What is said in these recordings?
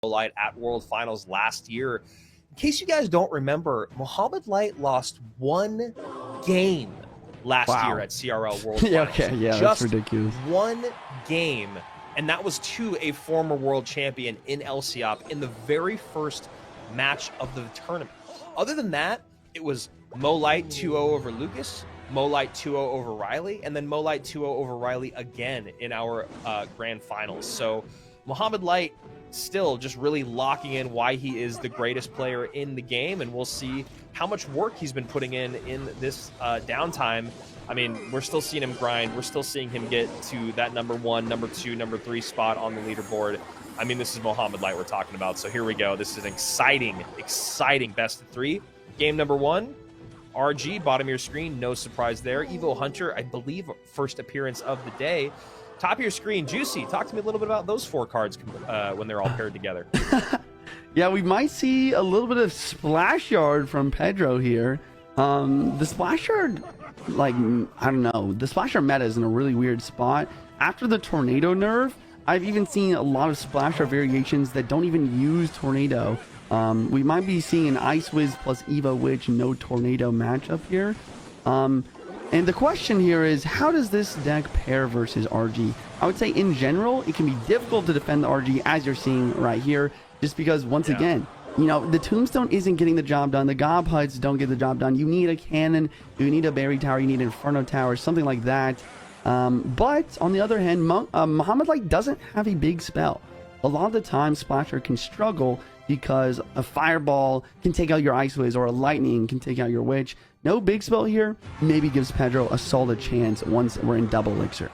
Light at World Finals last year. In case you guys don't remember, Mohamed Light lost one game last year at CRL World Finals. Okay, yeah, just that's ridiculous. One game, and that was to a former world champion in LCOP in the very first match of the tournament. Other than that, it was Mo Light 2-0 over Lucas, Mo Light 2-0 over Riley, and then Mo Light 2-0 over Riley again in our grand finals. So Mohamed Light still just really locking in why he is the greatest player in the game, and we'll see how much work he's been putting in this downtime. I mean, we're still seeing him grind. We're still seeing him get to that number 1, number 2, number 3 spot on the leaderboard. I mean, this is Mohamed Light we're talking about. So here we go. This is an exciting best of 3. Game number 1, RG, bottom of your screen. No surprise there. Evo Hunter, I believe, first appearance of the day. Top of your screen, Juicy. Talk to me a little bit about those 4 cards when they're all paired together. Yeah, we might see a little bit of splash yard from Pedro here. The splash yard, like, I don't know. The splash yard meta is in a really weird spot. After the tornado nerf, I've even seen a lot of splash yard variations that don't even use tornado. We might be seeing an Ice Wiz plus Evo Witch no tornado matchup here. And the question here is, how does this deck pair versus RG? I would say in general, it can be difficult to defend the RG, as you're seeing right here, just because, once again, you know, the Tombstone isn't getting the job done. The Gob Huts don't get the job done. You need a cannon, you need a Berry Tower, you need an Inferno Tower, something like that. But on the other hand, Mohamed Light doesn't have a big spell. A lot of the time, Splasher can struggle because a Fireball can take out your Ice Wiz, or a Lightning can take out your Witch. No big spell here maybe gives Pedro a solid chance once we're in double elixir.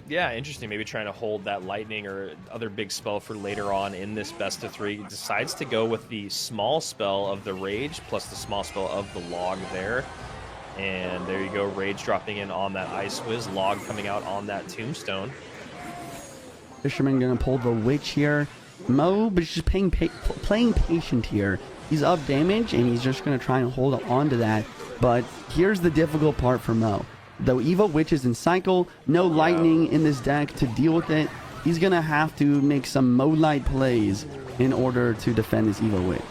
Yeah, interesting. Maybe trying to hold that Lightning or other big spell for later on in this best of 3. He decides to go with the small spell of the Rage plus the small spell of the Log there. And there you go, Rage dropping in on that Ice Wiz, Log coming out on that Tombstone. Fisherman gonna pull the Witch here. Mo, but he's just playing patient here. He's up damage, and he's just going to try and hold on to that. But here's the difficult part for Mo. Though Evo Witch is in cycle, no Lightning in this deck to deal with it. He's going to have to make some Mo Light plays in order to defend his Evo Witch.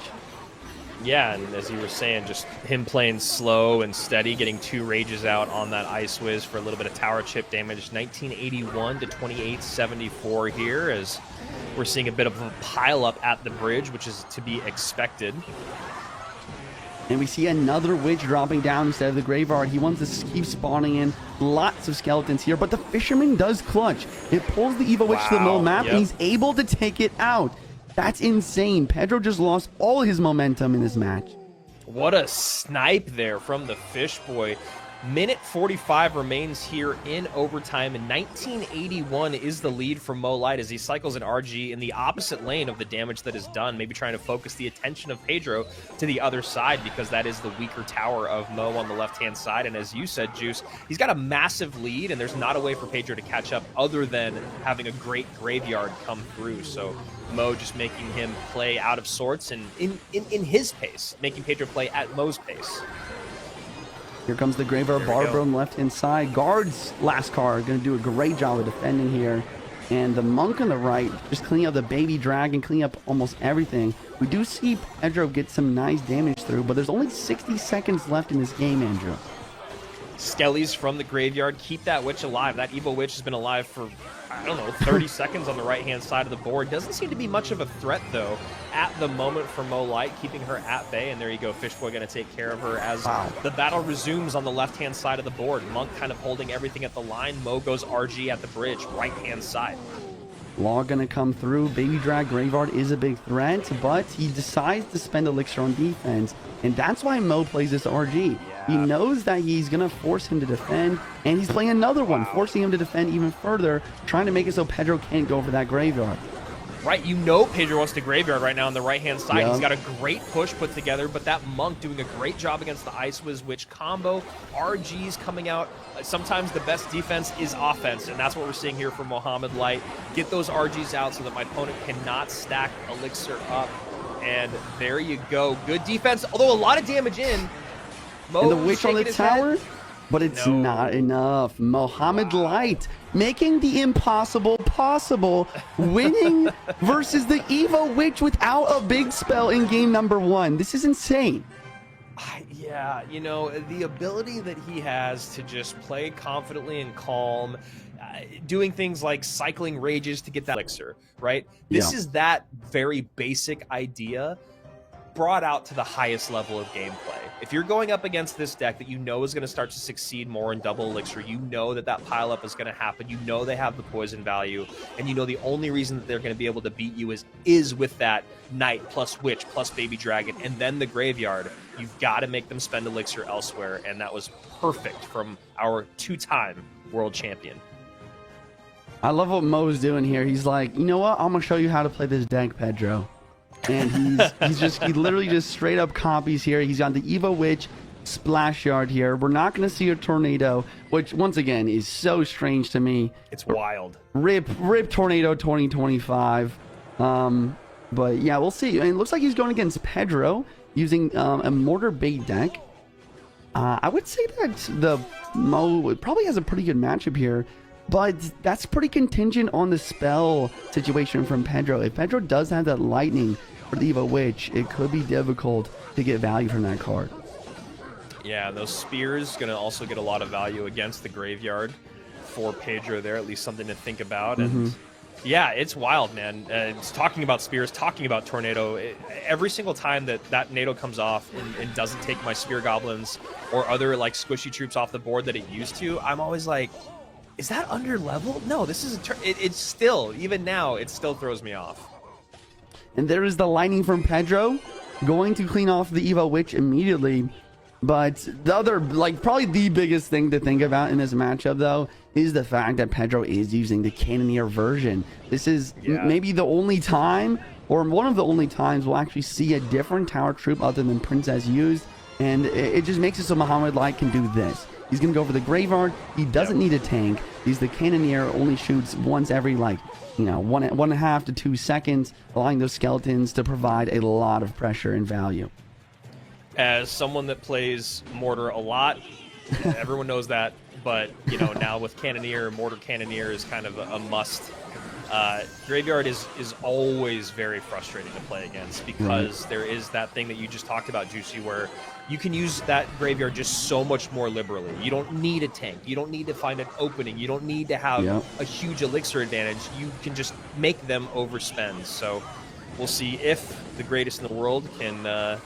Yeah, and as you were saying, just him playing slow and steady, getting 2 Rages out on that Ice Wiz for a little bit of tower chip damage. 1981 to 2874 here, as we're seeing a bit of a pile up at the bridge, which is to be expected. And we see another Witch dropping down instead of the Graveyard. He wants to keep spawning in lots of skeletons here, but the Fisherman does clutch. It pulls the Evo Witch to the middle map, and he's able to take it out. That's insane. Pedro just lost all his momentum in this match. What a snipe there from the Fish Boy. Minute 45 remains here in overtime, and 1981 is the lead for Mo Light as he cycles an RG in the opposite lane of the damage that is done, maybe trying to focus the attention of Pedro to the other side, because that is the weaker tower of Mo on the left-hand side. And as you said, Juice, he's got a massive lead, and there's not a way for Pedro to catch up other than having a great Graveyard come through. So Mo just making him play out of sorts and in his pace, making Pedro play at Mo's pace. Here comes the Graveyard Barber on the left-hand side. Guard's last card going to do a great job of defending here. And the Monk on the right, just cleaning up the Baby Dragon, cleaning up almost everything. We do see Pedro get some nice damage through, but there's only 60 seconds left in this game, Andrew. Skellies from the Graveyard keep that Witch alive. That Evo Witch has been alive for, I don't know, 30 seconds on the right-hand side of the board. Doesn't seem to be much of a threat, though, at the moment for Mo Light, keeping her at bay. And there you go, Fishboy going to take care of her as the battle resumes on the left-hand side of the board. Monk kind of holding everything at the line. Mo goes RG at the bridge, right-hand side. Log going to come through. Baby Drag Graveyard is a big threat, but he decides to spend Elixir on defense. And that's why Mo plays this RG. He knows that he's going to force him to defend, and he's playing another one, forcing him to defend even further, trying to make it so Pedro can't go for that Graveyard. Right, you know Pedro wants to Graveyard right now on the right-hand side. He's got a great push put together, but that Monk doing a great job against the Ice Wiz Witch combo. RG's coming out. Sometimes the best defense is offense, and that's what we're seeing here from Mohamed Light. Get those RGs out so that my opponent cannot stack Elixir up. And there you go. Good defense, although a lot of damage in. Mo and the Witch on the tower? But it's No. not enough. Mohamed Light making the impossible possible, winning versus the Evo Witch without a big spell in game number 1. This is insane. Yeah, you know, the ability that he has to just play confidently and calm, doing things like cycling rages to get that elixir, right? This is that very basic idea brought out to the highest level of gameplay. If you're going up against this deck that you know is going to start to succeed more in double elixir, you know that that pile up is going to happen, you know they have the poison value, and you know the only reason that they're going to be able to beat you is with that knight plus witch plus baby dragon and then the graveyard. You've got to make them spend elixir elsewhere, and that was perfect from our 2-time world champion. I love what Mo's doing here. He's like, you know what? I'm going to show you how to play this deck, Pedro. And he literally just straight up copies here. He's on the Evo Witch Splash Yard here. We're not going to see a Tornado, which once again is so strange to me. It's wild. Rip Tornado 2025. But yeah, we'll see. And it looks like he's going against Pedro using a Mortar Bait deck. I would say that the Mo probably has a pretty good matchup here. But that's pretty contingent on the spell situation from Pedro. If Pedro does have that lightning for the Evo Witch, it could be difficult to get value from that card. Yeah, those spears going to also get a lot of value against the graveyard for Pedro there, at least something to think about. And yeah, it's wild, man. It's talking about spears, talking about tornado. Every single time that NATO comes off and doesn't take my spear goblins or other like squishy troops off the board that it used to, I'm always like, is that under level? No, this is it's still, even now, it still throws me off. And there is the lightning from Pedro, going to clean off the Evo Witch immediately. But the other, like, probably the biggest thing to think about in this matchup, though, is the fact that Pedro is using the Cannoneer version. This is maybe the only time, or one of the only times, we'll actually see a different tower troop other than Princess used. And it just makes it so Mohamed Light can do this. He's going to go for the Graveyard. He doesn't need a tank. He's the Cannoneer, only shoots once every, like, you know, 1.5 to 2 seconds, allowing those skeletons to provide a lot of pressure and value. As someone that plays Mortar a lot, everyone knows that, but, you know, now with Cannoneer, Mortar Cannoneer is kind of a must. Graveyard is always very frustrating to play against because there is that thing that you just talked about, Juicy, where you can use that Graveyard just so much more liberally. You don't need a tank. You don't need to find an opening. You don't need to have a huge elixir advantage. You can just make them overspend. So we'll see if the greatest in the world can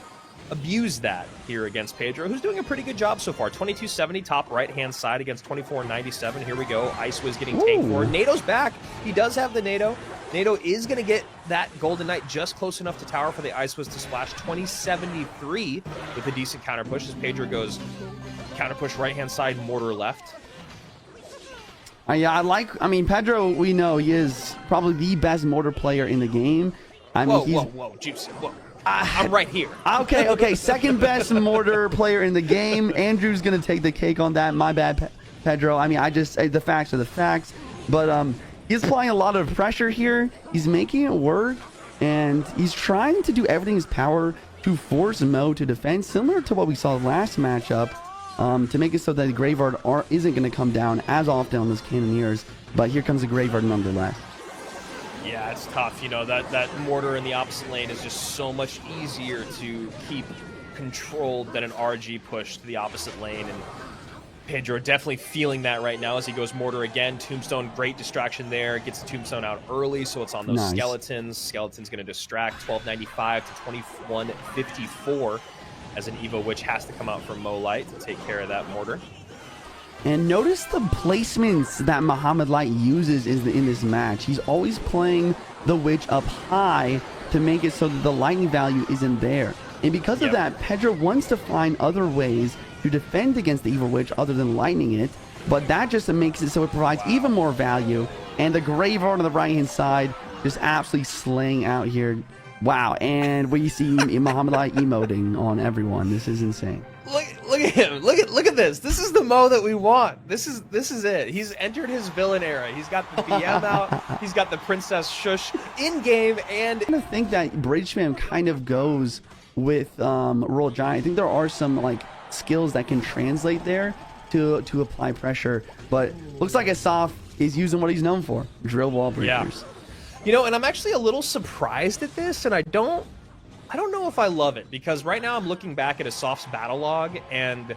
abuse that here against Pedro, who's doing a pretty good job so far. 2270 top right-hand side against 2497. Here we go. Ice Wiz getting tanked for. NATO's back. He does have the NATO. NATO is going to get that Golden Knight just close enough to tower for the Ice Wiz to splash. 2073 with a decent counter push as Pedro goes counter push right-hand side, Mortar left. Yeah, I mean, Pedro, we know he is probably the best Mortar player in the game. I mean, whoa, Juicy, whoa. I'm right here. Okay. Second best Mortar player in the game. Andrew's going to take the cake on that. My bad, Pedro. I mean, the facts are the facts. But he's applying a lot of pressure here. He's making it work. And he's trying to do everything in his power to force Mo to defend, similar to what we saw last matchup, to make it so that the Graveyard isn't going to come down as often on those Cannoneers. But here comes the Graveyard nonetheless. Yeah, it's tough. You know, that Mortar in the opposite lane is just so much easier to keep controlled than an RG push to the opposite lane. And Pedro definitely feeling that right now as he goes Mortar again. Tombstone, great distraction there. Gets the Tombstone out early, so it's on those skeletons. Skeleton's going to distract. 1295 to 2154 as an Evo Witch has to come out from Mo Light to take care of that Mortar. And notice the placements that Mohamed Light uses in this match. He's always playing the Witch up high to make it so that the lightning value isn't there. And because of that, Pedro wants to find other ways to defend against the Evil Witch other than lightning it. But that just makes it so it provides even more value. And the Graveyard on the right-hand side just absolutely slaying out here. Wow, and we see Mohamed Light emoting on everyone. This is insane. Look at him. Look at this. This is the Mo that we want. This is it. He's entered his villain era. He's got the BM out. He's got the Princess Shush in game, and I think that Bridge Spam kind of goes with Royal Giant. I think there are some like skills that can translate there to apply pressure. But looks like Asaf is using what he's known for, drill wall breakers. Yeah. And I'm actually a little surprised at this, and I don't know if I love it, because right now I'm looking back at Asaf's battle log, and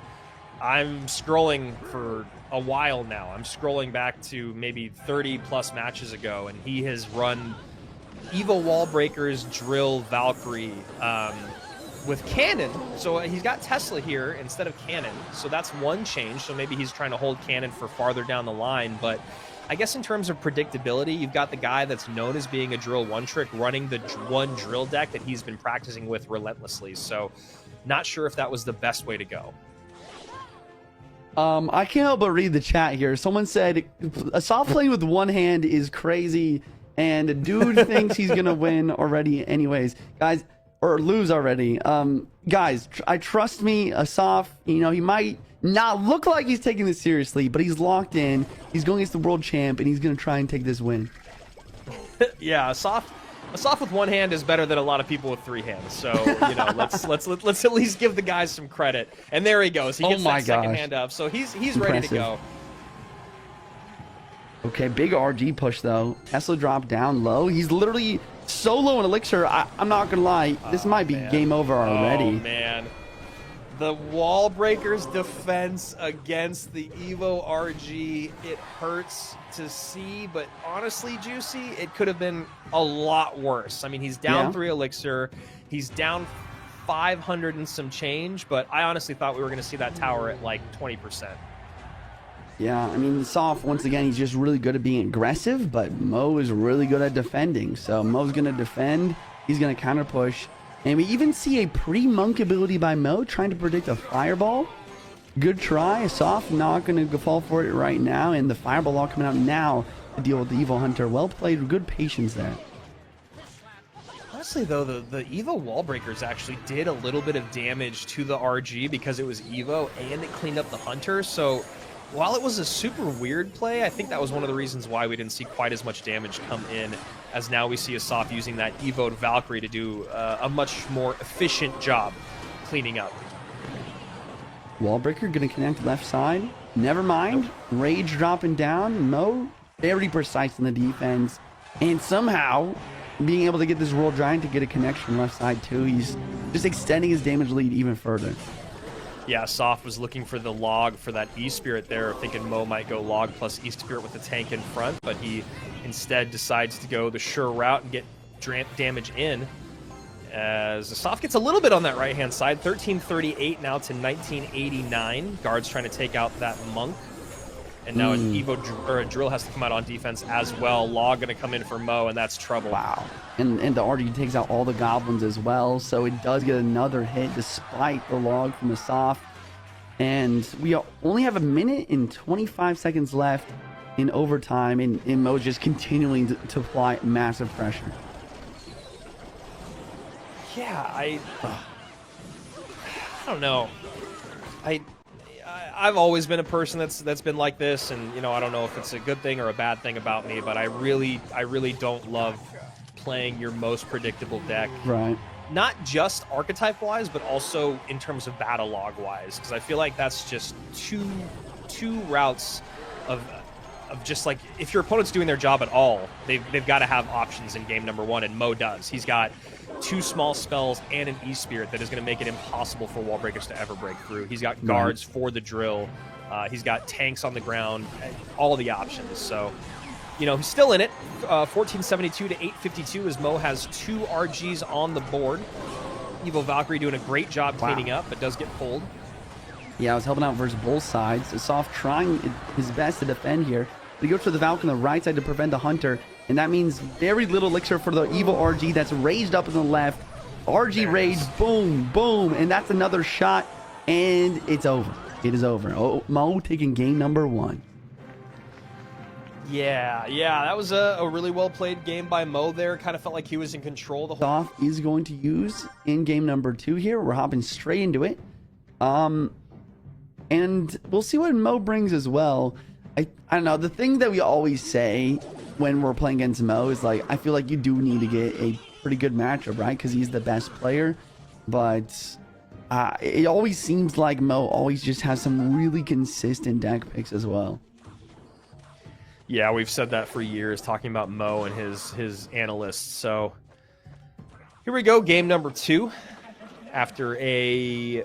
I'm scrolling for a while now. I'm scrolling back to maybe 30 plus matches ago, and he has run Evo wall breakers, drill, Valkyrie, with cannon. So he's got Tesla here instead of cannon, so that's one change. So maybe he's trying to hold cannon for farther down the line. But I guess in terms of predictability, you've got the guy that's known as being a drill one trick running the one drill deck that he's been practicing with relentlessly. So not sure if that was the best way to go. I can't help but read the chat here. Someone said Asaf playing with one hand is crazy, and the dude thinks he's gonna win already anyways, guys, or lose already. Guys, I trust me, Asaf, he might not look like he's taking this seriously, but he's locked in. He's going against the world champ, and he's gonna try and take this win. Yeah, Asaf with one hand is better than a lot of people with three hands. So let's at least give the guys some credit. And there he goes. He gets that second hand up. So he's ready to go. Okay, big RG push though. Tesla dropped down low. He's literally so low in elixir. I'm not gonna lie. This might be game over already. Oh man. The wall breakers defense against the Evo RG, it hurts to see, but honestly, Juicy, it could have been a lot worse. I mean, he's down 3 elixir, he's down 500 and some change, but I honestly thought we were going to see that tower at like 20%. Yeah, I mean, Soft, once again, he's just really good at being aggressive, but Mo is really good at defending. So Mo's going to defend, he's going to counter push. And we even see a pre-monk ability by Mo trying to predict a fireball. Good try. Soft not going to fall for it right now. And the fireball all coming out now to deal with the Evil Hunter. Well played. Good patience there. Honestly, though, the Evo wall breakers actually did a little bit of damage to the RG because it was Evo and it cleaned up the Hunter. So while it was a super weird play, I think that was one of the reasons why we didn't see quite as much damage come in, as now we see Asaf using that Evo'd Valkyrie to do a much more efficient job cleaning up. Wallbreaker going to connect left side. Never mind. Rage dropping down. Mo very precise in the defense. And somehow being able to get this World Giant to get a connection left side too. He's just extending his damage lead even further. Yeah, Soft was looking for the log for that E-Spirit there, thinking Mo might go log plus E-Spirit with the tank in front, but he instead decides to go the sure route and get damage in. As Soft gets a little bit on that right-hand side, 1338 now to 1989. Guards trying to take out that Monk. And now an Evo or a Drill has to come out on defense as well. Log going to come in for Mo, and that's trouble. Wow. And the RG takes out all the goblins as well, so it does get another hit despite the log from the Soft. And we only have 1 minute and 25 seconds left in overtime, and Mo just continuing to apply massive pressure. Yeah, I don't know. I've always been a person that's been like this, and I don't know if it's a good thing or a bad thing about me, but I really don't love playing your most predictable deck. Right. Not just archetype wise, but also in terms of battle log wise, because I feel like that's just two routes of just like, if your opponent's doing their job at all, they've got to have options in game number 1, and Mo does. He's got 2 small spells and an E-Spirit that is going to make it impossible for wall breakers to ever break through. He's got guards for the drill. He's got tanks on the ground, all the options. So, he's still in it. 1472 to 852 as Mo has 2 RGs on the board. Evo Valkyrie doing a great job cleaning up, but does get pulled. Yeah, I was helping out versus both sides. So Soft trying his best to defend here. He goes for the Valk on the right side to prevent the Hunter. And that means very little elixir for the Evo RG that's raised up in the left. RG rage, boom, boom. And that's another shot. And it's over. It is over. Oh, Mo taking game number 1. Yeah, that was a really well played game by Mo there. Kind of felt like he was in control the whole time. Soft is going to use in game number 2 here. We're hopping straight into it. And we'll see what Mo brings as well. I don't know. The thing that we always say when we're playing against Mo is like, I feel like you do need to get a pretty good matchup, right? Because he's the best player. But It always seems like Mo always just has some really consistent deck picks as well. Yeah, we've said that for years, talking about Mo and his analysts. So here we go, game number 2. After a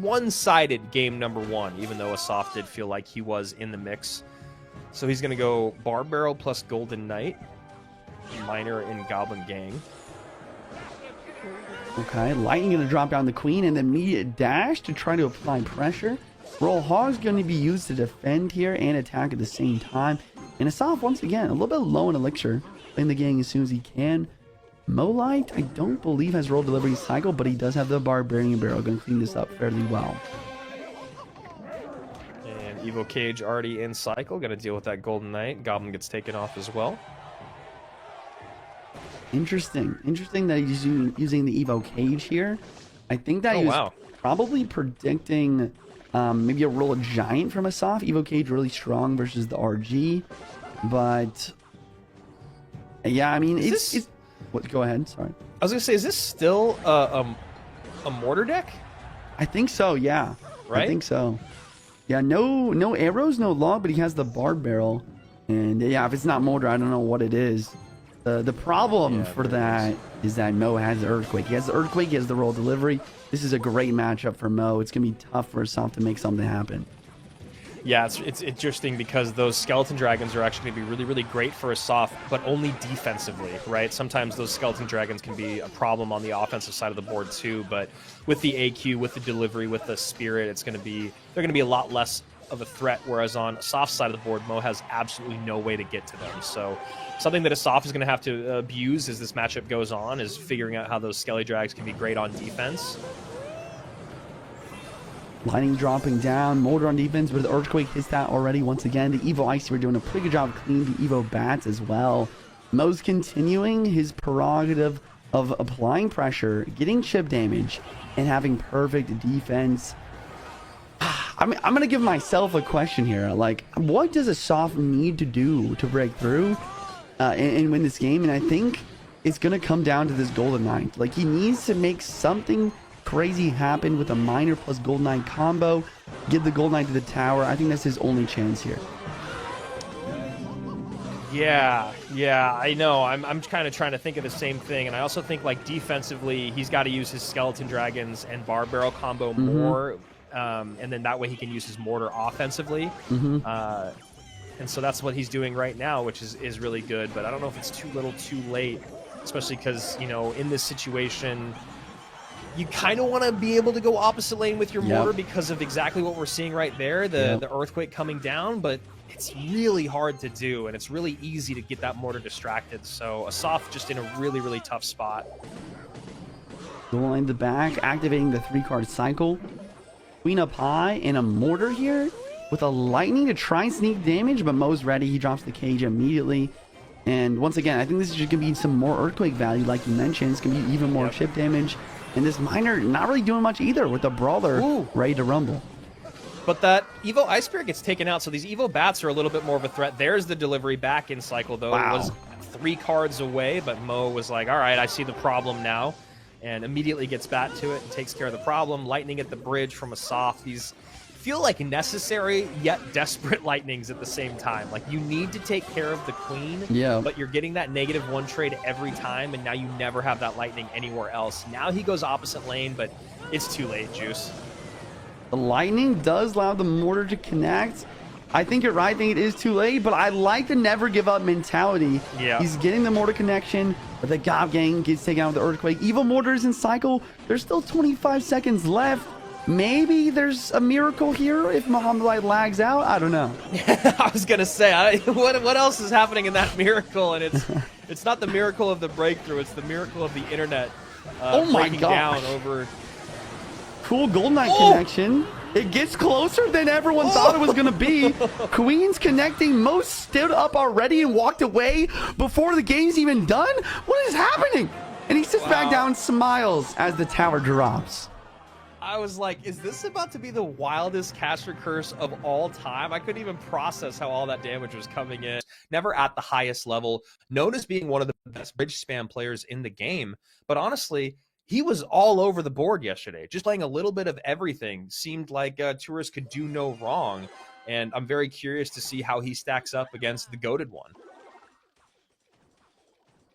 one-sided game number 1, even though Asaf did feel like he was in the mix. So he's going to go Bar Barrel plus Golden Knight, Miner and Goblin Gang. Okay, Lightning going to drop down the Queen and then immediate dash to try to apply pressure. Roll Hog's going to be used to defend here and attack at the same time. And Asaf, once again, a little bit low in Elixir, playing the gang as soon as he can. Light, I don't believe has roll delivery cycle, but he does have the Barbarian Barrel. Going to clean this up fairly well. And Evo Cage already in cycle, going to deal with that Golden Knight. Goblin gets taken off as well. Interesting that he's using the Evo Cage here. I think that he was probably predicting maybe a roll of Giant from Asaf. Evo Cage really strong versus the RG, but yeah, I mean it's what? Go ahead. Sorry. I was gonna say, is this still a mortar deck? I think so. Yeah. Right. I think so. Yeah. No arrows, no log, but he has the Bard Barrel, and yeah, if it's not mortar, I don't know what it is. The problem for that is that Mo has the Earthquake. He has the Earthquake, he has the roll delivery. This is a great matchup for Mo. It's going to be tough for Asaf to make something happen. Yeah, it's interesting because those Skeleton Dragons are actually going to be really, really great for Asaf, but only defensively, right? Sometimes those Skeleton Dragons can be a problem on the offensive side of the board too, but with the AQ, with the delivery, with the Spirit, they're going to be a lot less of a threat, whereas on Asaf's side of the board, Mo has absolutely no way to get to them. So something that Asaf is going to have to abuse as this matchup goes on is figuring out how those Skelly Drags can be great on defense. Lightning dropping down, Molder on defense, but the Earthquake hits that already. Once again, the Evo Ice, we're doing a pretty good job of cleaning the Evo Bats as well. Mo's continuing his prerogative of applying pressure, getting chip damage, and having perfect defense. I'm going to give myself a question here. Like, what does Asaf need to do to break through and win this game? And I think it's going to come down to this Golden Knight. Like, he needs to make something crazy happen with a Miner plus Golden Knight combo. Give the Golden Knight to the tower. I think that's his only chance here. Yeah, I know. I'm kind of trying to think of the same thing, and I also think like defensively, he's got to use his Skeleton Dragons and Bar Barrel combo more. And then that way he can use his mortar offensively. And so that's what he's doing right now, which is really good. But I don't know if it's too little too late, especially because, you know, in this situation, you kind of want to be able to go opposite lane with your mortar because of exactly what we're seeing right there, the Earthquake coming down. But it's really hard to do, and it's really easy to get that mortar distracted. So Asaf just in a really, really tough spot. Going the back, activating the 3-card cycle. Queen up high and a mortar here with a Lightning to try and sneak damage, but Mo's ready. He drops the cage immediately. And once again, I think this is just going to be some more Earthquake value, like you mentioned. It's going to be even more chip damage. And this Miner not really doing much either with the Brawler ready to rumble. But that Evo Ice Spirit gets taken out, so these Evo Bats are a little bit more of a threat. There's the delivery back in cycle, though. It was 3 cards away, but Mo was like, all right, I see the problem now. And immediately gets back to it and takes care of the problem. Lightning at the bridge from Asaf. These feel like necessary yet desperate lightnings at the same time. Like, you need to take care of the Queen, but you're getting that -1 trade every time, and now you never have that lightning anywhere else. Now he goes opposite lane, but it's too late, Juice. The Lightning does allow the mortar to connect. I think you're right. I think it is too late, but I like the never give up mentality. He's getting the mortar connection, but the Gob Gang gets taken out with the Earthquake. Evo Mortars in cycle. There's still 25 seconds left. Maybe there's a miracle here if Mohamed Light lags out. I don't know. I was gonna say, what else is happening in that miracle? And it's not the miracle of the breakthrough. It's the miracle of the internet breaking down over. Cool Golden Knight connection. It gets closer than everyone thought it was going to be. Queen's connecting. Mo stood up already and walked away before the game's even done. What is happening? And he sits back down and smiles as the tower drops. I was like, is this about to be the wildest caster curse of all time? I couldn't even process how all that damage was coming in. Never at the highest level. Known as being one of the best bridge spam players in the game. But honestly, he was all over the board yesterday, just playing a little bit of everything. Seemed like Tourist could do no wrong, and I'm very curious to see how he stacks up against the goated one.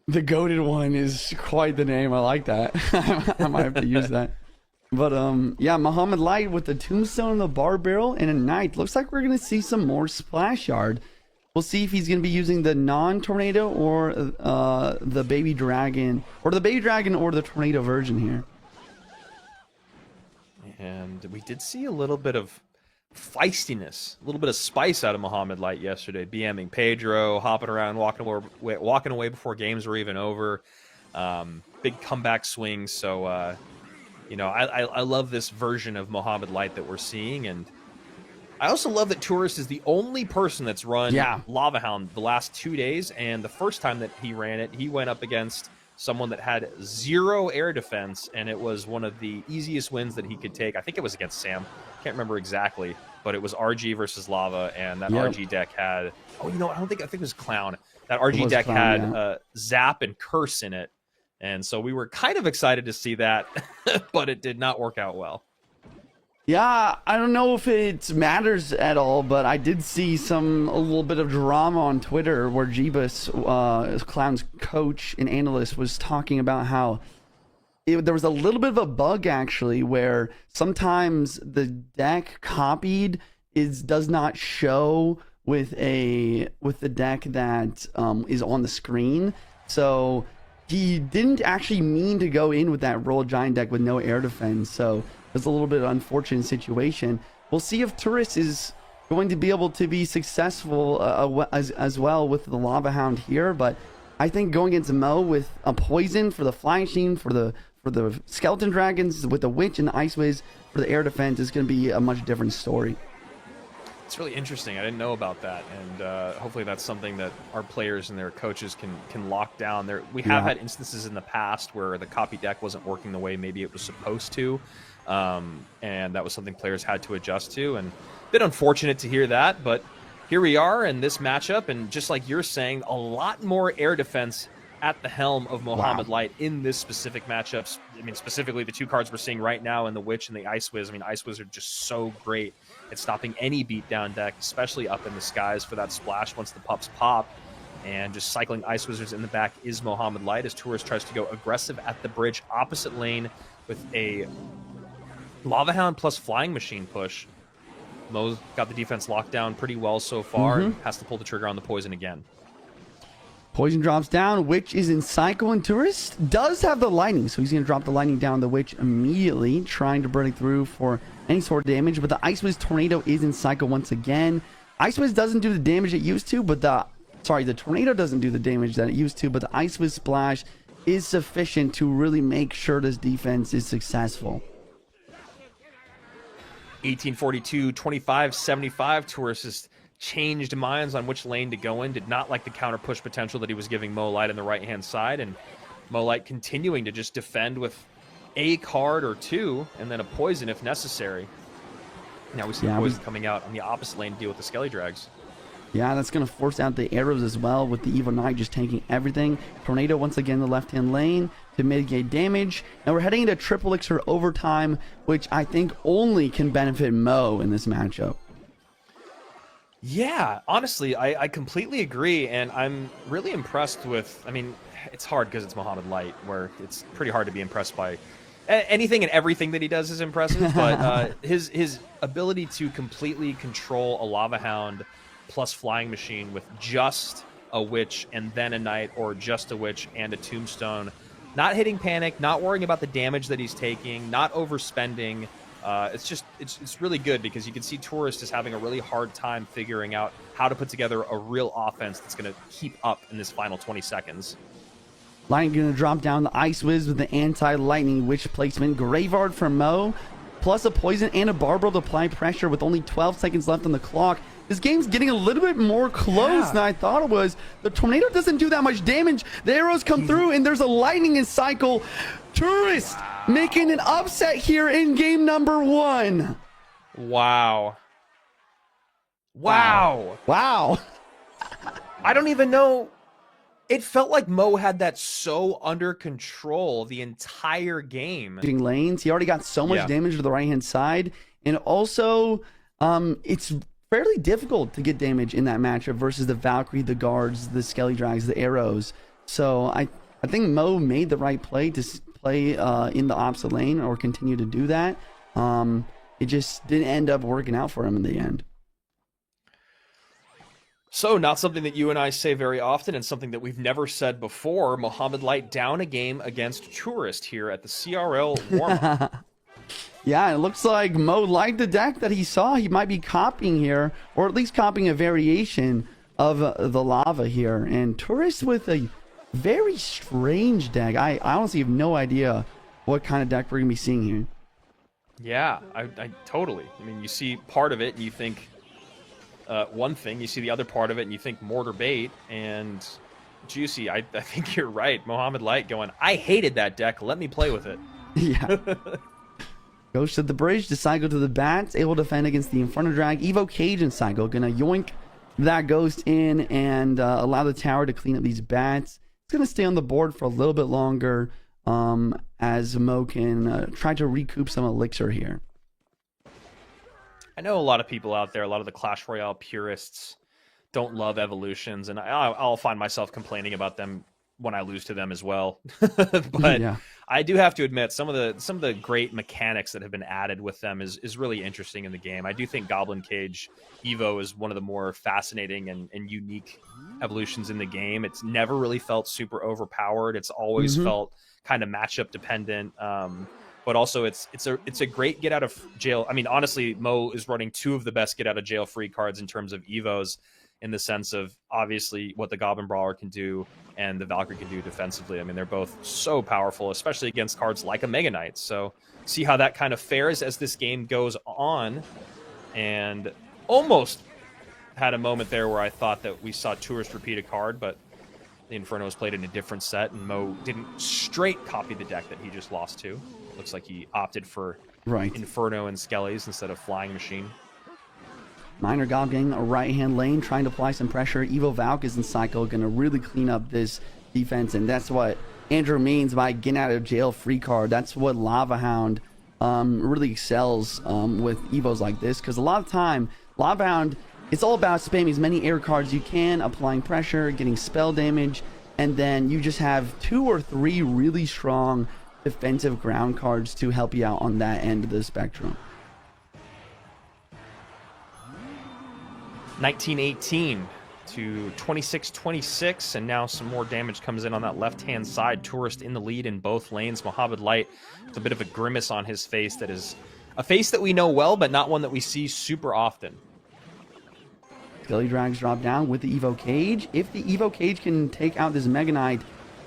The goated one is quite the name. I like that. I might have to use that. But yeah, Mohamed Light with the tombstone, the bar barrel, and a knight. Looks like we're gonna see some more splash yard. We'll see if he's gonna be using the non-tornado or the baby dragon, or the tornado version here. And we did see a little bit of feistiness, a little bit of spice out of Mohamed Light yesterday, BMing Pedro, hopping around, walking away before games were even over. Big comeback swings. So, you know, I love this version of Mohamed Light that we're seeing. And I also love that Tourist is the only person that's run Lava Hound the last 2 days. And the first time that he ran it, he went up against someone that had 0 air defense, and it was one of the easiest wins that he could take. I think it was against Sam. Can't remember exactly, but it was RG versus Lava, and that RG deck had, oh, you know, I think it was Clown. That RG deck had Zap and Curse in it, and so we were kind of excited to see that, but it did not work out well. Yeah, I don't know if it matters at all, but I did see a little bit of drama on Twitter where Jeebus, Clown's coach and analyst, was talking about how there was a little bit of a bug actually where sometimes the deck copied does not show with the deck that is on the screen. So he didn't actually mean to go in with that Royal Giant deck with no air defense. So it's a little bit of an unfortunate situation. We'll see if Tourist is going to be able to be successful as well with the Lava Hound here. But I think going against Mo with a poison for the Flying Machine, for the Skeleton Dragons, with the Witch and the Ice Wiz for the air defense is going to be a much different story. It's really interesting. I didn't know about that, and hopefully that's something that our players and their coaches can lock down. We have had instances in the past where the copy deck wasn't working the way maybe it was supposed to, and that was something players had to adjust to. And a bit unfortunate to hear that, but here we are in this matchup, and just like you're saying, a lot more air defense at the helm of Mohamed Light in this specific matchups. I mean, specifically the 2 cards we're seeing right now in the Witch and the Ice Wiz. I mean, Ice Wiz are just so great at stopping any beatdown deck, especially up in the skies for that splash once the pups pop. And just cycling Ice Wizards in the back is Mohamed Light as Tourist tries to go aggressive at the bridge, opposite lane with a Lava Hound plus Flying Machine push. Mo's got the defense locked down pretty well so far, and has to pull the trigger on the poison again. Poison drops down. Witch is in Cycle, and Tourist does have the Lightning, so he's going to drop the Lightning down the Witch immediately, trying to break through for any sort of damage. But the Ice Wiz Tornado is in Cycle once again. Ice Wiz doesn't do the damage it used to, but the Tornado doesn't do the damage that it used to, but the Ice Wiz Splash is sufficient to really make sure this defense is successful. 1842, 2575. Tourist has changed minds on which lane to go in. Did not like the counter push potential that he was giving Mo Light on the right-hand side. And Mo Light continuing to just defend with a card or 2 and then a poison if necessary. Now we see the poison coming out on the opposite lane to deal with the Skelly Drags. Yeah, that's going to force out the arrows as well with the Evil Knight just tanking everything. Tornado once again in the left-hand lane to mitigate damage. And we're heading into Triple Elixir overtime, which I think only can benefit Mo in this matchup. Yeah, honestly, I completely agree. And I'm really impressed with, I mean, it's hard because it's Mohamed Light, where it's pretty hard to be impressed by anything and everything that he does is impressive. But his ability to completely control a Lava Hound plus Flying Machine with just a Witch and then a Knight, or just a Witch and a Tombstone, not hitting panic, not worrying about the damage that he's taking, not overspending. It's really good because you can see Tourist is having a really hard time figuring out how to put together a real offense that's going to keep up in this final 20 seconds. Lightning going to drop down the Ice Wiz with the anti-lightning Witch placement. Graveyard for Mo, plus a poison and a Barbell to apply pressure with only 12 seconds left on the clock. This game's getting a little bit more close than I thought it was. The Tornado doesn't do that much damage. The arrows come through, and there's a Lightning in Cycle. Tourist making an upset here in game number 1. Wow. I don't even know. It felt like Mo had that so under control the entire game. Lanes. He already got so much damage to the right-hand side. And also, it's fairly difficult to get damage in that matchup versus the Valkyrie, the guards, the Skelly Drags, the arrows. So I think Mo made the right play to play in the opposite lane or continue to do that. It just didn't end up working out for him in the end. So, not something that you and I say very often, and something that we've never said before. Mohamed Light down a game against Tourist here at the CRL Warmup. Yeah, it looks like Mo liked the deck that he saw. He might be copying here, or at least copying a variation of the lava here. And Tourist with a very strange deck. I honestly have no idea what kind of deck we're going to be seeing here. Yeah, I totally. I mean, you see part of it and you think one thing, you see the other part of it and you think mortar bait. And Juicy, I think you're right. Mohamed Light going, I hated that deck. Let me play with it. Yeah. Goes to the bridge to cycle to the bats, able to defend against the Inferno Drag. Evo Cage and cycle, gonna yoink that ghost in and allow the tower to clean up these bats. It's gonna stay on the board for a little bit longer as Mo can try to recoup some elixir here. I know a lot of people out there, a lot of the Clash Royale purists don't love evolutions, and I'll find myself complaining about them when I lose to them as well. But yeah. I do have to admit some of the great mechanics that have been added with them is really interesting in the game. I do think Goblin Cage Evo is one of the more fascinating and unique evolutions in the game. It's never really felt super overpowered. It's always felt kind of matchup dependent. But also it's a great get out of jail. I mean, honestly, Mo is running two of the best get out of jail free cards in terms of Evos, in the sense of obviously what the Goblin Brawler can do and the Valkyrie can do defensively. I mean, they're both so powerful, especially against cards like a Mega Knight. So see how that kind of fares as this game goes on. And almost had a moment there where I thought that we saw Tourist repeat a card, but the Inferno was played in a different set, and Mo didn't straight copy the deck that he just lost to. Looks like he opted for Inferno and Skellies instead of Flying Machine. Miner Goblin, a right-hand lane, trying to apply some pressure. Evo Valk is in cycle, going to really clean up this defense, and that's what Andrew means by getting out of jail free card. That's what Lava Hound really excels with Evos like this, because a lot of time, Lava Hound, it's all about spamming as many air cards as you can, applying pressure, getting spell damage, and then you just have 2 or 3 really strong defensive ground cards to help you out on that end of the spectrum. 1918 to 26-26, and now some more damage comes in on that left-hand side. Tourist in the lead in both lanes. Mohamed Light with a bit of a grimace on his face that is a face that we know well, but not one that we see super often. Skelly Drags drop down with the Evo Cage. If the Evo Cage can take out this Mega Knight,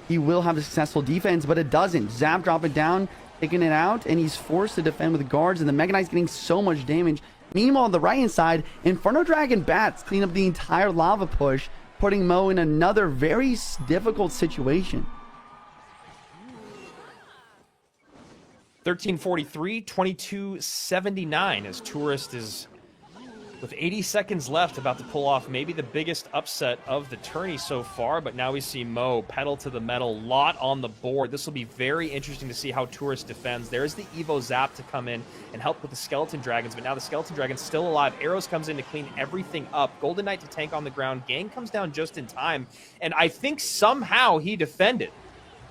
he will have a successful defense, but it doesn't. Zap drop it down, taking it out, and he's forced to defend with guards, and the Mega Knight's getting so much damage. Meanwhile, on the right-hand side, Inferno Dragon Bats clean up the entire lava push, putting Mo in another very difficult situation. 1343, 2279 as Tourist is, with 80 seconds left, about to pull off maybe the biggest upset of the tourney so far, but now we see Mo pedal to the metal, lot on the board. This will be very interesting to see how Tourist defends. There's the Evo Zap to come in and help with the Skeleton Dragons, but now the Skeleton Dragon's still alive. Arrows comes in to clean everything up. Golden Knight to tank on the ground. Gang comes down just in time, and I think somehow he defended.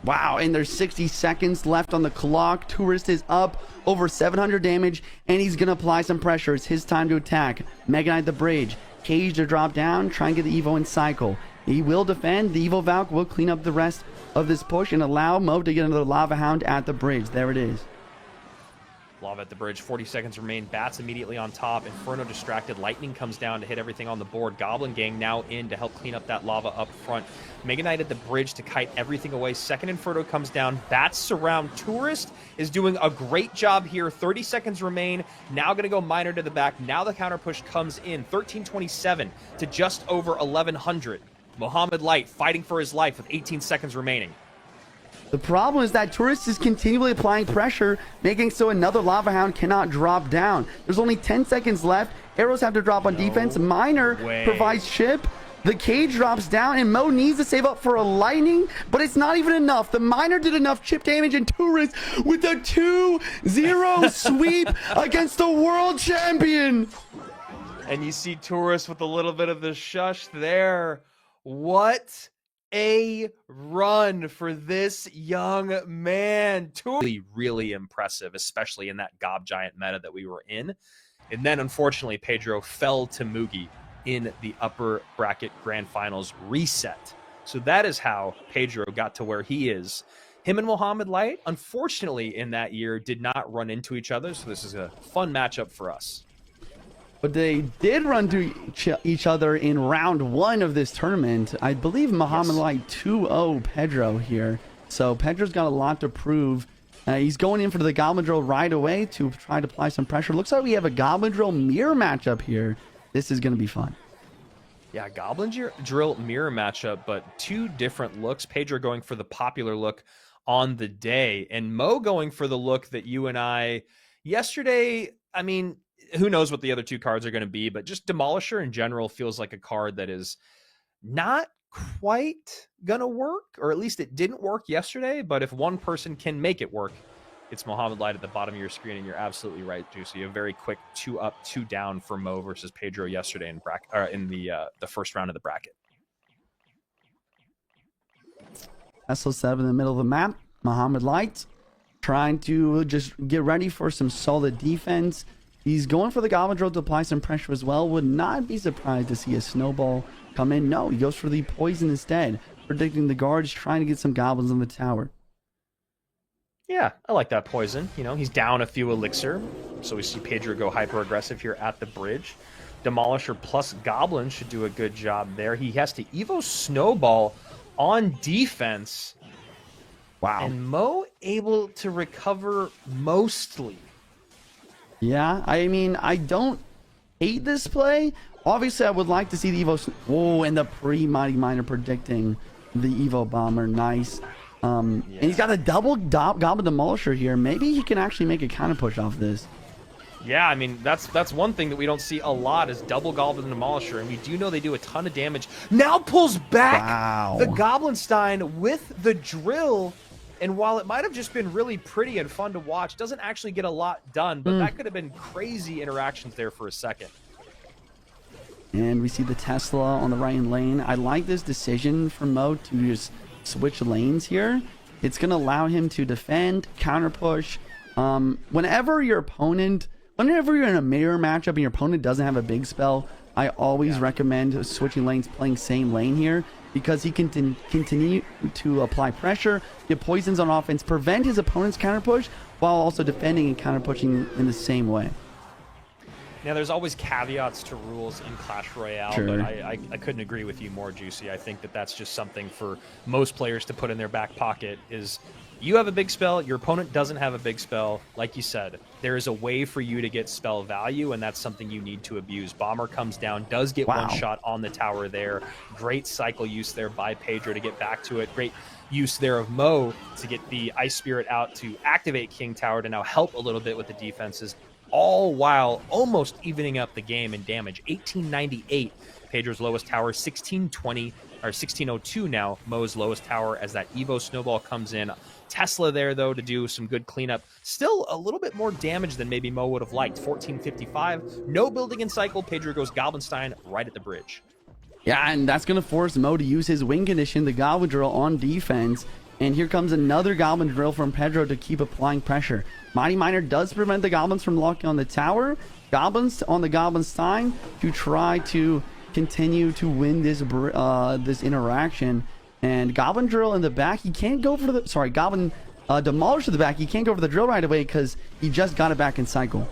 Wow, and there's 60 seconds left on the clock. Tourist is up over 700 damage, and he's going to apply some pressure. It's his time to attack. Mega Knight the bridge. Cage to drop down, try and get the Evo in cycle. He will defend. The Evo Valk will clean up the rest of this push and allow Mo to get another Lava Hound at the bridge. There it is. Lava at the bridge, 40 seconds remain. Bats immediately on top. Inferno distracted. Lightning comes down to hit everything on the board. Goblin Gang now in to help clean up that lava up front. Mega Knight at the bridge to kite everything away. Second Inferno comes down. Bats surround. Tourist is doing a great job here. 30 seconds remain. Now going to go Miner to the back. Now the counter push comes in. 1327 to just over 1100. Mohamed Light fighting for his life with 18 seconds remaining. The problem is that Tourist is continually applying pressure, making so another Lava Hound cannot drop down. There's only 10 seconds left. Arrows have to drop on defense. Miner provides chip, The cage drops down, and Mo needs to save up for a lightning, but it's not even enough. The miner did enough chip damage, and Tourist with a 2-0 sweep against the world champion. And you see Tourist with a little bit of the shush there. What a run for this young man. Really impressive, especially in that Gob Giant meta that we were in. And then, unfortunately, Pedro fell to Mugi in the upper bracket grand finals reset. So that is how Pedro got to where he is. Him and Mohamed Light, unfortunately, in that year, did not run into each other. So this is a fun matchup for us. But they did run to each other in round 1 of this tournament. I believe Mohamed Light 2-0 Pedro here. So Pedro's got a lot to prove. He's going in for the Goblin Drill right away to try to apply some pressure. Looks like we have a Goblin Drill mirror matchup here. This is going to be fun. Yeah, Goblin Drill mirror matchup, but 2 different looks. Pedro going for the popular look on the day, and Mo going for the look that you and I yesterday, I mean, who knows what the other 2 cards are going to be, but just Demolisher in general feels like a card that is not quite going to work, or at least it didn't work yesterday, but if one person can make it work, it's Mohamed Light at the bottom of your screen, and you're absolutely right, Juicy. A very quick 2 up, 2 down for Mo versus Pedro yesterday in the first round of the bracket. Tesla 7 in the middle of the map. Mohamed Light trying to just get ready for some solid defense. He's going for the Goblin Drill to apply some pressure as well. Would not be surprised to see a snowball come in. No, he goes for the poison instead, predicting the guards, trying to get some goblins on the tower. Yeah, I like that poison. You know, he's down a few elixir. So we see Pedro go hyper-aggressive here at the bridge. Demolisher plus Goblin should do a good job there. He has to Evo Snowball on defense. Wow. And Mo able to recover mostly. Yeah, I mean, I don't hate this play. Obviously, I would like to see the Evo... Oh, and the pre-Mighty Miner predicting the Evo Bomber. Nice. And he's got a double Goblin Demolisher here. Maybe he can actually make a counter push off this. Yeah, I mean, that's one thing that we don't see a lot is double Goblin Demolisher, and we do know they do a ton of damage. Now pulls back the Goblinstein with the drill, and while it might have just been really pretty and fun to watch, doesn't actually get a lot done, but that could have been crazy interactions there for a second. And we see the Tesla on the right lane. I like this decision from Mo to just switch lanes here. It's going to allow him to defend, counter push. Whenever you're in a mirror matchup and your opponent doesn't have a big spell, I always recommend switching lanes, playing same lane here, because he can continue to apply pressure, get poisons on offense, prevent his opponent's counter push, while also defending and counter pushing in the same way. Now, there's always caveats to rules in Clash Royale, but I couldn't agree with you more, Juicy. I think that that's just something for most players to put in their back pocket is you have a big spell, your opponent doesn't have a big spell. Like you said, there is a way for you to get spell value, and that's something you need to abuse. Bomber comes down, does get one shot on the tower there. Great cycle use there by Pedro to get back to it. Great use there of Mo to get the Ice Spirit out to activate King Tower to now help a little bit with the defenses, all while almost evening up the game in damage. 1898, Pedro's lowest tower, 1620, or 1602 now, Mo's lowest tower as that Evo Snowball comes in. Tesla there, though, to do some good cleanup. Still a little bit more damage than maybe Mo would have liked. 1455, no building in cycle. Pedro goes Goblinstein right at the bridge. Yeah, and that's going to force Mo to use his win condition, the Goblin Drill, on defense. And here comes another Goblin Drill from Pedro to keep applying pressure. Mighty Miner does prevent the Goblins from locking on the tower. Goblins on the Goblinstein to try to continue to win this this interaction. And Goblin Drill in the back, he can't go for the... Sorry, Goblin Demolish to the back. He can't go for the drill right away because he just got it back in cycle.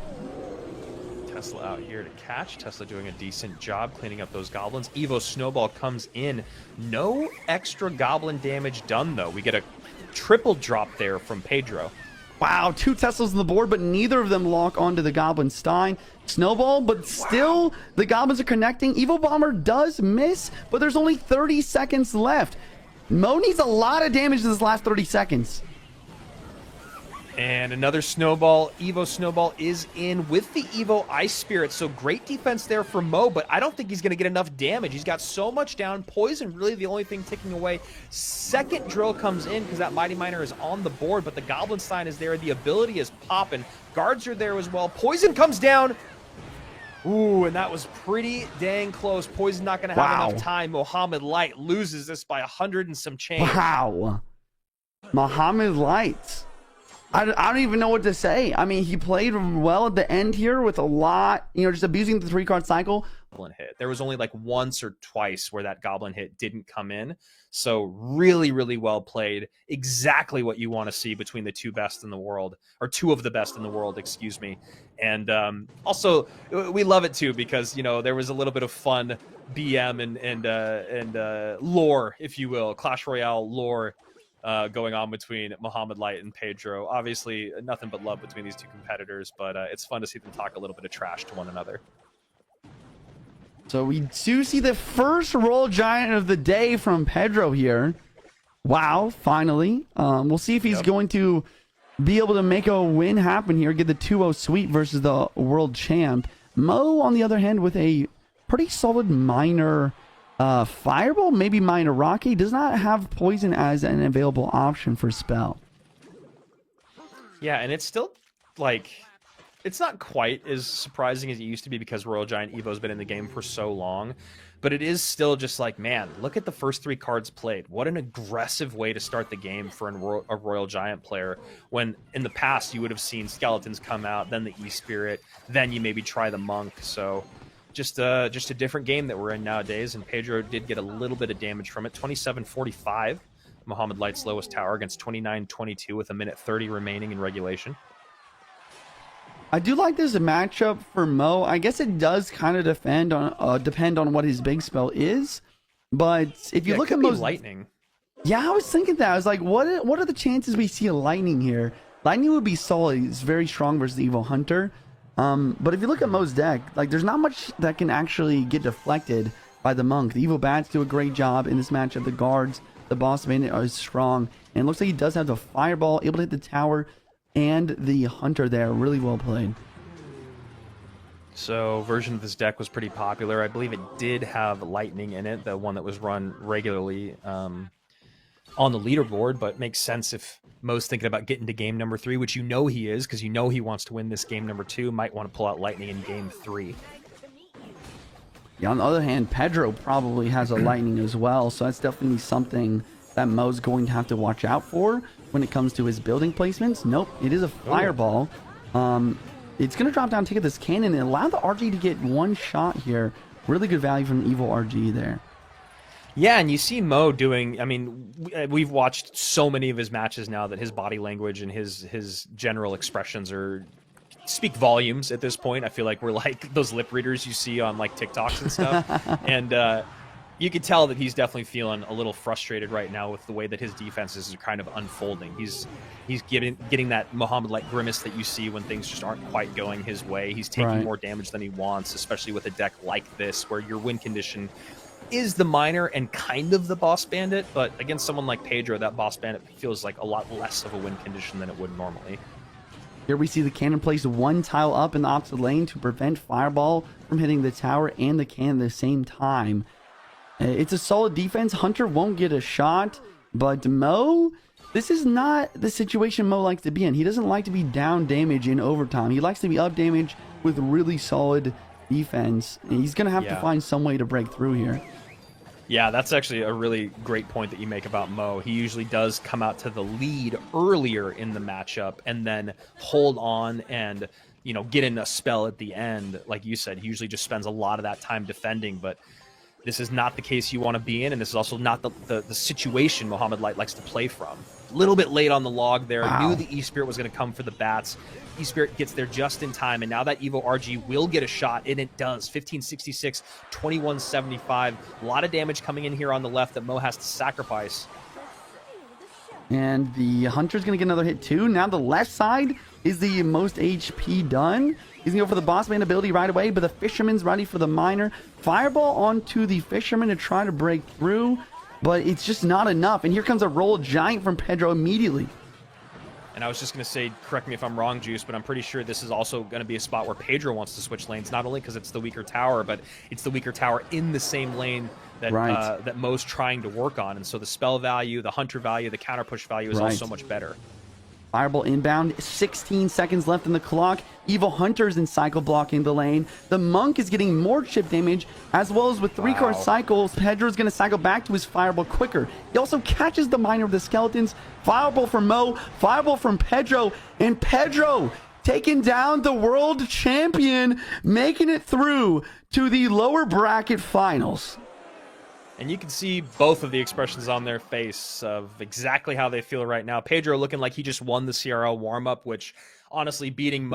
Tesla out here to catch. Tesla doing a decent job cleaning up those goblins. Evo Snowball comes in. No extra goblin damage done, though. We get a triple drop there from Pedro. Wow, 2 Teslas on the board, but neither of them lock onto the Goblinstein. Snowball, but still the Goblins are connecting. Evo Bomber does miss, but there's only 30 seconds left. Mo needs a lot of damage in this last 30 seconds. And another snowball, Evo snowball is in with the Evo Ice Spirit. So great defense there for Mo, but I don't think he's going to get enough damage. He's got so much down. Poison really the only thing ticking away. Second drill comes in because that Mighty Miner is on the board, but the Goblin Sign is there. The ability is popping. Guards are there as well. Poison comes down. Ooh, and that was pretty dang close. Poison not going to have enough time. Mohamed Light loses this by 100 and some change. Wow. Mohamed Light. I don't even know what to say. I mean, he played well at the end here with a lot, just abusing the 3-card cycle. Goblin hit. There was only like once or twice where that goblin hit didn't come in. So really, really well played. Exactly what you want to see between the two best in the world, or two of the best in the world, excuse me. And also, we love it too because there was a little bit of fun BM and lore, if you will, Clash Royale lore. Going on between Mohamed Light and Pedro. Obviously, nothing but love between these two competitors, but it's fun to see them talk a little bit of trash to one another. So we do see the first Royal Giant of the day from Pedro here. Wow, finally. We'll see if he's going to be able to make a win happen here, get the 2-0 sweep versus the world champ. Mo, on the other hand, with a pretty solid minor Fireball, maybe minor Rocky, does not have poison as an available option for spell. Yeah, and it's still it's not quite as surprising as it used to be because Royal Giant Evo's been in the game for so long, but it is still just man, look at the first 3 cards played. What an aggressive way to start the game for a Royal Giant player, when in the past you would have seen Skeletons come out, then the E-Spirit, then you maybe try the Monk. So just a different game that we're in nowadays, and Pedro did get a little bit of damage from it. 27-45, Mohamed Light's lowest tower against 29-22 with 1:30 remaining in regulation. I do like this matchup for Mo. I guess it does kind of depend on what his big spell is, but if you look at Mo's lightning, I was thinking that. I was like, what are the chances we see a lightning here? Lightning would be solid. He's very strong versus the Evil Hunter. But if you look at Mo's deck, there's not much that can actually get deflected by the Monk. The Evil Bats do a great job in this matchup. The guards, the Boss Bandit are strong. And it looks like he does have the Fireball, able to hit the tower, and the Hunter there. Really well played. So version of this deck was pretty popular. I believe it did have Lightning in it, the one that was run regularly on the leaderboard, but makes sense if Mo's thinking about getting to game number 3, which he is, because he wants to win this game number 2, might want to pull out Lightning in game 3. Yeah, on the other hand, Pedro probably has a Lightning as well, so that's definitely something that Mo's going to have to watch out for when it comes to his building placements. Nope, it is a Fireball. It's going to drop down, take this cannon, and allow the RG to get one shot here. Really good value from the Evil RG there. Yeah, and you see Mo doing, we've watched so many of his matches now that his body language and his general expressions speak volumes at this point. I feel like we're like those lip readers you see on TikToks and stuff. And you could tell that he's definitely feeling a little frustrated right now with the way that his defenses are kind of unfolding. He's getting that Mohamed Light grimace that you see when things just aren't quite going his way. He's taking more damage than he wants, especially with a deck like this where your win condition is the Miner and kind of the Boss Bandit, but against someone like Pedro, that Boss Bandit feels like a lot less of a win condition than it would normally. Here we see the cannon place one tile up in the opposite lane to prevent Fireball from hitting the tower and the cannon at the same time. It's a solid defense. Hunter won't get a shot, but Mo, this is not the situation Mo likes to be in. He doesn't like to be down damage in overtime. He likes to be up damage with really solid defense. And he's going to have to find some way to break through here. Yeah, that's actually a really great point that you make about Mo. He usually does come out to the lead earlier in the matchup and then hold on and, get in a spell at the end. Like you said, he usually just spends a lot of that time defending, but this is not the case you want to be in, and this is also not the situation Mohamed Light likes to play from. A little bit late on the log there. Wow. Knew the E-Spirit was going to come for the bats. E-Spirit gets there just in time, and now that Evo RG will get a shot, and it does. 1566, 2175. A lot of damage coming in here on the left that Mo has to sacrifice. And the Hunter's going to get another hit too. Now the left side is the most HP done. He's going to go for the Boss Man ability right away, but the Fisherman's ready for the Miner. Fireball onto the Fisherman to try to break through, but it's just not enough. And here comes a Roll Giant from Pedro immediately. And I was just going to say, correct me if I'm wrong, Juice, but I'm pretty sure this is also going to be a spot where Pedro wants to switch lanes, not only because it's the weaker tower, but it's the weaker tower in the same lane that that Mo's trying to work on. And so the spell value, the hunter value, the counter push value is also much better. Fireball inbound, 16 seconds left in the clock. Evil Hunter's in cycle blocking the lane. The Monk is getting more chip damage, as well as with 3-card cycles, Pedro's going to cycle back to his Fireball quicker. He also catches the Miner of the Skeletons. Fireball from Mo, Fireball from Pedro, and Pedro taking down the world champion, making it through to the lower bracket finals. And you can see both of the expressions on their face of exactly how they feel right now. Pedro looking like he just won the CRL warm-up, which honestly beating Mo